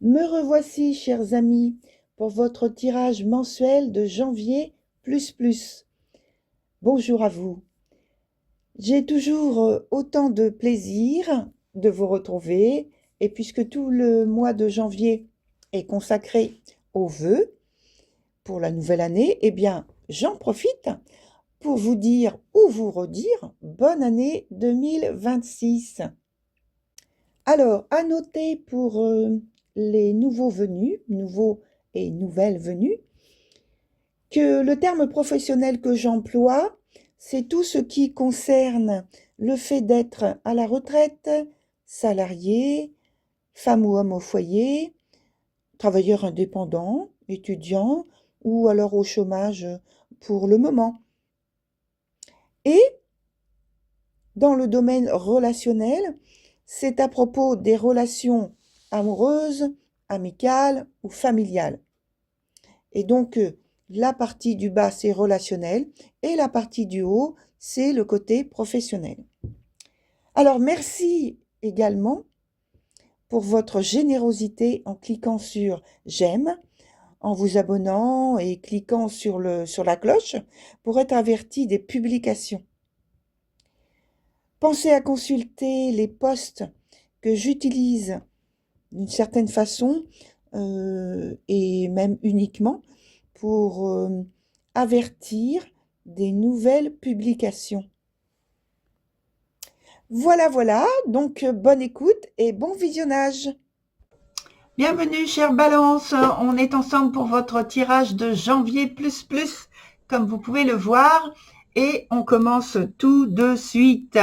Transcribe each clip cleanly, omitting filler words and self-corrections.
Me revoici, chers amis, pour votre tirage mensuel de janvier plus plus. Bonjour à vous. J'ai toujours autant de plaisir de vous retrouver, et puisque tout le mois de janvier est consacré aux vœux pour la nouvelle année, eh bien, j'en profite pour vous dire ou vous redire bonne année 2026. Alors, à noter pour les nouveaux venus, nouveaux et nouvelles venues, que le terme professionnel que j'emploie, c'est tout ce qui concerne le fait d'être à la retraite, salarié, femme ou homme au foyer, travailleur indépendant, étudiant ou alors au chômage pour le moment. Et dans le domaine relationnel, c'est à propos des relations amoureuses, amicales ou familiales. Et donc, la partie du bas, c'est relationnel, et la partie du haut, c'est le côté professionnel. Alors, merci également pour votre générosité en cliquant sur j'aime, en vous abonnant et cliquant sur la cloche pour être averti des publications. Pensez à consulter les posts que j'utilise d'une certaine façon et même uniquement pour avertir des nouvelles publications. Voilà, donc bonne écoute et bon visionnage. Bienvenue, chère Balance, on est ensemble pour votre tirage de janvier plus plus, comme vous pouvez le voir, et on commence tout de suite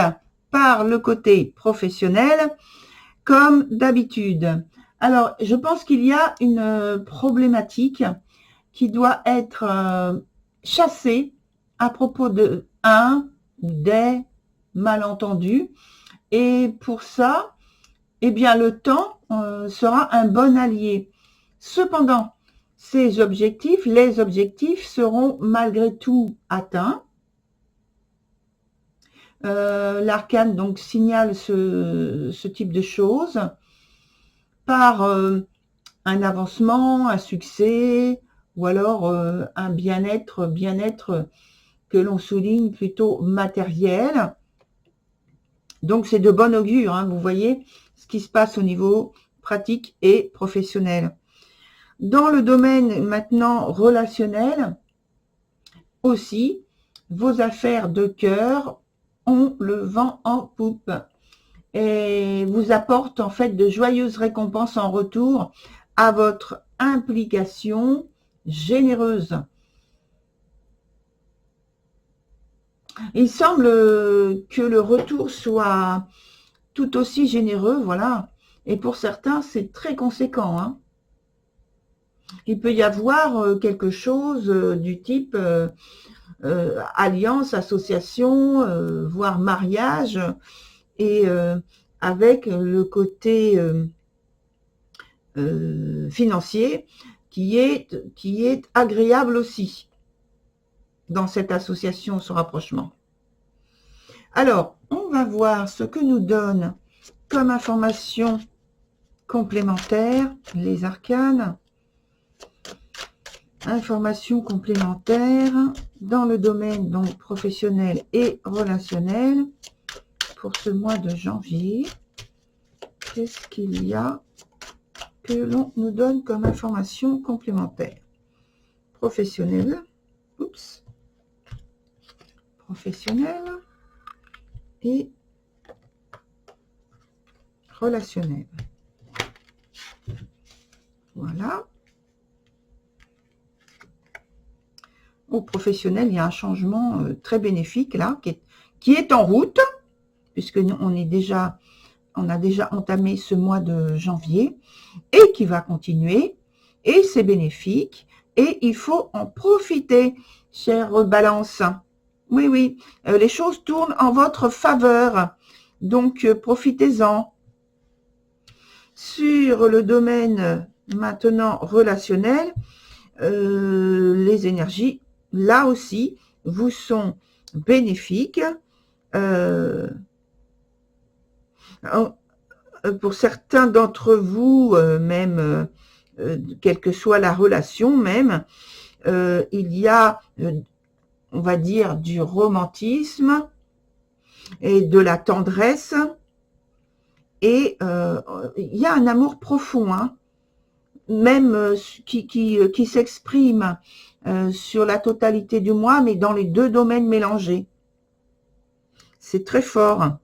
par le côté professionnel, comme d'habitude. Alors, je pense qu'il y a une problématique qui doit être chassée à propos de un ou des malentendus. Et pour ça, eh bien, le temps sera un bon allié. Cependant, les objectifs seront malgré tout atteints. L'arcane donc signale ce type de choses par un avancement, un succès, ou alors un bien-être que l'on souligne plutôt matériel. Donc c'est de bon augure, hein, vous voyez ce qui se passe au niveau pratique et professionnel. Dans le domaine maintenant relationnel, aussi, vos affaires de cœur ont le vent en poupe et vous apportent en fait de joyeuses récompenses en retour à votre implication généreuse. Il semble que le retour soit tout aussi généreux, voilà. Et pour certains, c'est très conséquent, hein. Il peut y avoir quelque chose du type alliance, association, voire mariage, et avec le côté financier qui est agréable aussi dans cette association, ce rapprochement. Alors, on va voir ce que nous donne comme information complémentaire les arcanes. Informations complémentaires dans le domaine donc professionnel et relationnel pour ce mois de janvier. Qu'est-ce qu'il y a que l'on nous donne comme information complémentaire? Professionnel, professionnel et relationnel. Voilà. Au professionnel, il y a un changement très bénéfique là, qui est en route, puisque on a déjà entamé ce mois de janvier, et qui va continuer, et c'est bénéfique, et il faut en profiter, chère Balance. Oui, les choses tournent en votre faveur, donc profitez-en. Sur le domaine maintenant relationnel, les énergies, là aussi, vous sont bénéfiques. pour certains d'entre vous, même, quelle que soit la relation même, il y a, on va dire, du romantisme et de la tendresse, et il y a un amour profond, hein, même qui s'exprime sur la totalité du moi, mais dans les deux domaines mélangés. C'est très fort.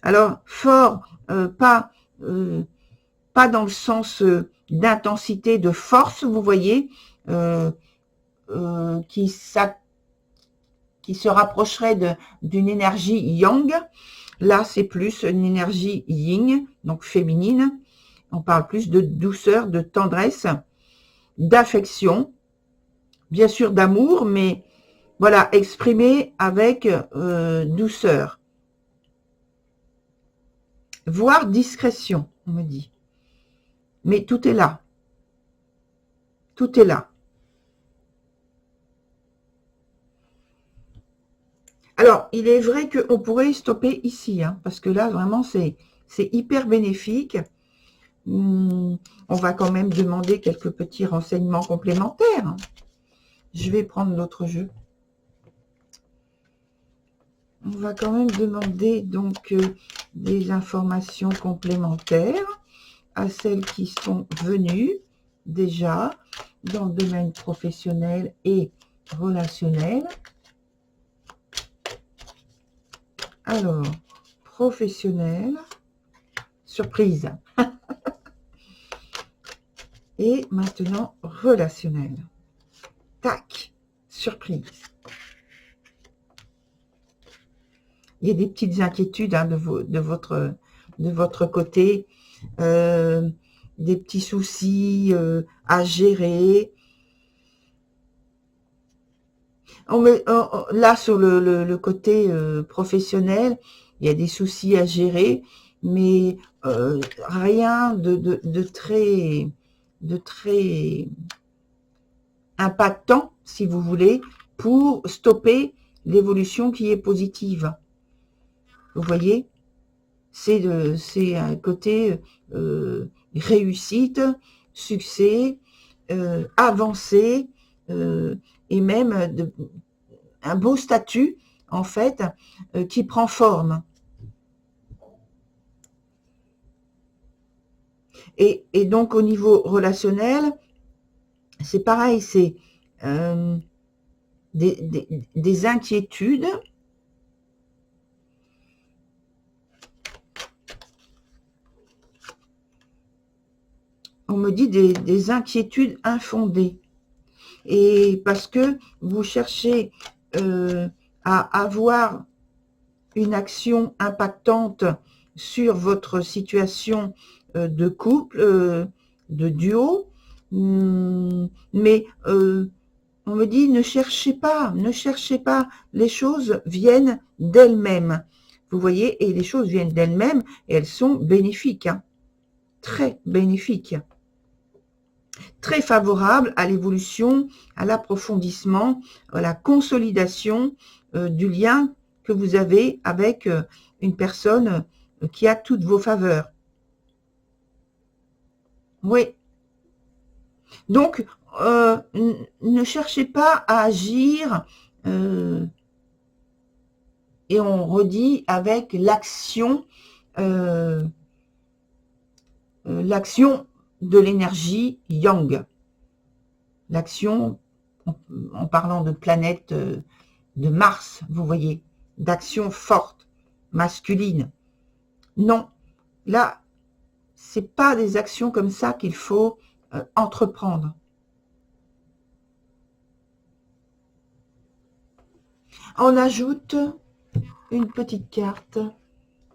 Alors, fort, pas dans le sens d'intensité, de force, vous voyez, qui se rapprocherait d'une énergie yang. Là, c'est plus une énergie yin, donc féminine. On parle plus de douceur, de tendresse, d'affection, bien sûr d'amour, mais voilà, exprimé avec douceur, voire discrétion, on me dit. Mais tout est là. Tout est là. Alors, il est vrai qu'on pourrait stopper ici, hein, parce que là, vraiment, c'est hyper bénéfique. On va quand même demander quelques petits renseignements complémentaires. Je vais prendre l'autre jeu. On va quand même demander donc des informations complémentaires à celles qui sont venues déjà dans le domaine professionnel et relationnel. Alors, professionnel, surprise. Et maintenant, relationnel. Tac, surprise. Il y a des petites inquiétudes, hein, de votre côté, des petits soucis à gérer. Là, sur le côté professionnel, il y a des soucis à gérer, mais rien de très impactant, si vous voulez, pour stopper l'évolution qui est positive. Vous voyez, c'est un côté réussite, succès, avancée, et même un beau statut, en fait, qui prend forme. Et donc, au niveau relationnel, c'est pareil, c'est des inquiétudes. On me dit des inquiétudes infondées. Et parce que vous cherchez à avoir une action impactante sur votre situation de couple, de duo, mais on me dit ne cherchez pas, les choses viennent d'elles-mêmes. Vous voyez, et les choses viennent d'elles-mêmes et elles sont bénéfiques, hein, très bénéfiques, très favorables à l'évolution, à l'approfondissement, à la consolidation du lien que vous avez avec une personne qui a toutes vos faveurs. Oui. Donc, ne cherchez pas à agir, et on redit avec l'action, l'action de l'énergie yang. L'action, en parlant de planète de Mars, vous voyez, d'action forte, masculine. Non, là, c'est pas des actions comme ça qu'il faut entreprendre. On ajoute une petite carte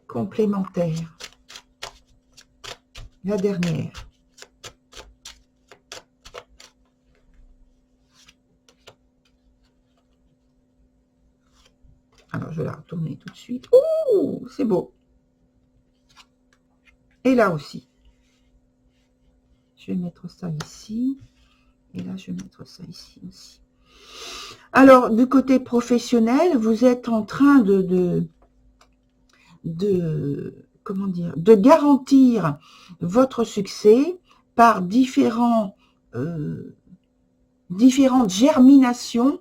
complémentaire. La dernière. Alors, je vais la retourner tout de suite. Ouh, c'est beau. Et là aussi. Je vais mettre ça ici. Et là, je vais mettre ça ici aussi. Alors, du côté professionnel, vous êtes en train de comment dire, de garantir votre succès par différentes germinations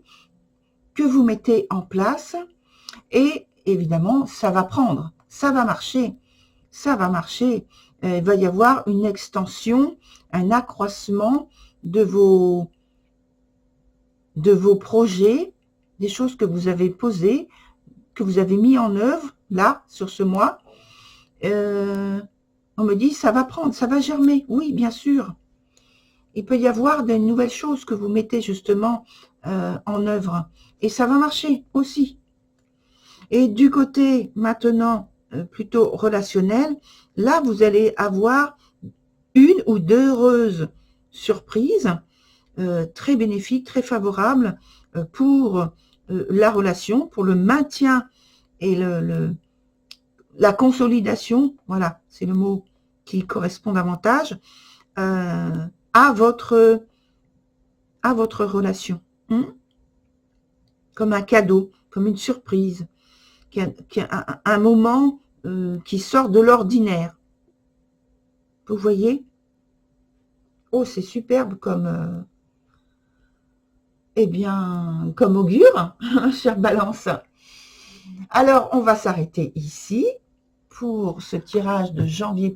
que vous mettez en place. Et évidemment, ça va prendre, ça va marcher. Il va y avoir une extension, un accroissement de vos projets, des choses que vous avez posées, que vous avez mis en œuvre, là, sur ce mois. On me dit, ça va prendre, ça va germer. Oui, bien sûr. Il peut y avoir de nouvelles choses que vous mettez justement en œuvre. Et ça va marcher aussi. Et du côté maintenant plutôt relationnel, là vous allez avoir une ou deux heureuses surprises très bénéfiques, très favorables pour la relation, pour le maintien et la consolidation, voilà, c'est le mot qui correspond davantage à votre relation. Comme un cadeau, comme une surprise. Un moment qui sort de l'ordinaire. Vous voyez? Oh, c'est superbe comme, comme augure, chère Balance. Alors, on va s'arrêter ici pour ce tirage de janvier++.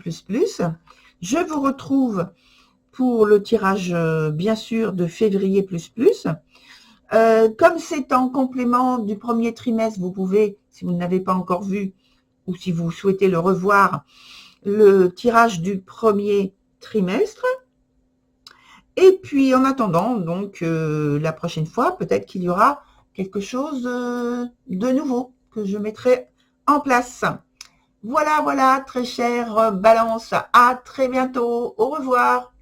Je vous retrouve pour le tirage, bien sûr, de février++. Comme c'est en complément du premier trimestre, vous pouvez, si vous ne l'avez pas encore vu, ou si vous souhaitez le revoir, le tirage du premier trimestre. Et puis, en attendant, donc, la prochaine fois, peut-être qu'il y aura quelque chose de nouveau que je mettrai en place. Voilà, très chère Balance, à très bientôt, au revoir.